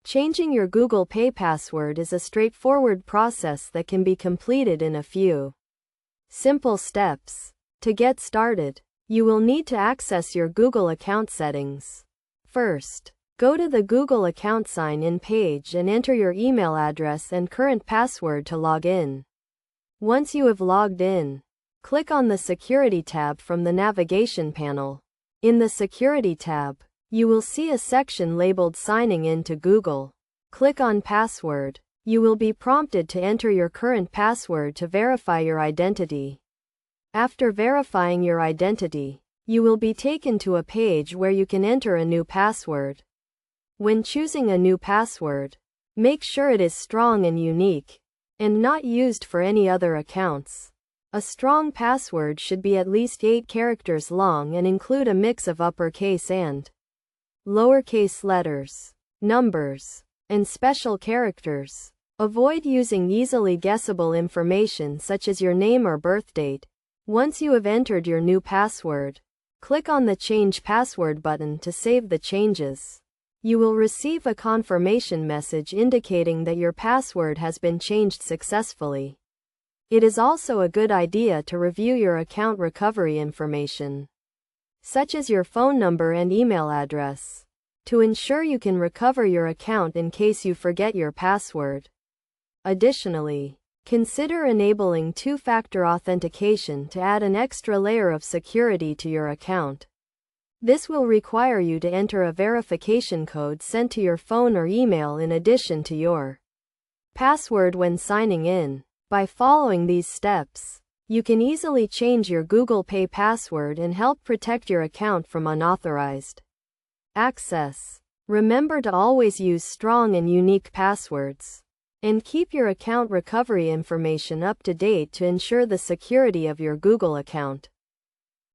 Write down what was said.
Changing your Google Pay password is a straightforward process that can be completed in a few simple steps. To get started, you will need to access your Google account settings. First, go to the Google account sign-in page and enter your email address and current password to log in. Once you have logged in, click on the Security tab from the navigation panel. In the Security tab, you will see a section labeled Signing in to Google. Click on Password. You will be prompted to enter your current password to verify your identity. After verifying your identity, you will be taken to a page where you can enter a new password. When choosing a new password, make sure it is strong and unique, and not used for any other accounts. A strong password should be at least 8 characters long and include a mix of uppercase and lowercase letters, numbers, and special characters. Avoid using easily guessable information such as your name or birth date. Once you have entered your new password, click on the Change Password button to save the changes. You will receive a confirmation message indicating that your password has been changed successfully. It is also a good idea to review your account recovery information, such as your phone number and email address, to ensure you can recover your account in case you forget your password. Additionally, consider enabling two-factor authentication to add an extra layer of security to your account. This will require you to enter a verification code sent to your phone or email in addition to your password when signing in. By following these steps, you can easily change your Google Pay password and help protect your account from unauthorized access. Remember to always use strong and unique passwords, and keep your account recovery information up to date to ensure the security of your Google account.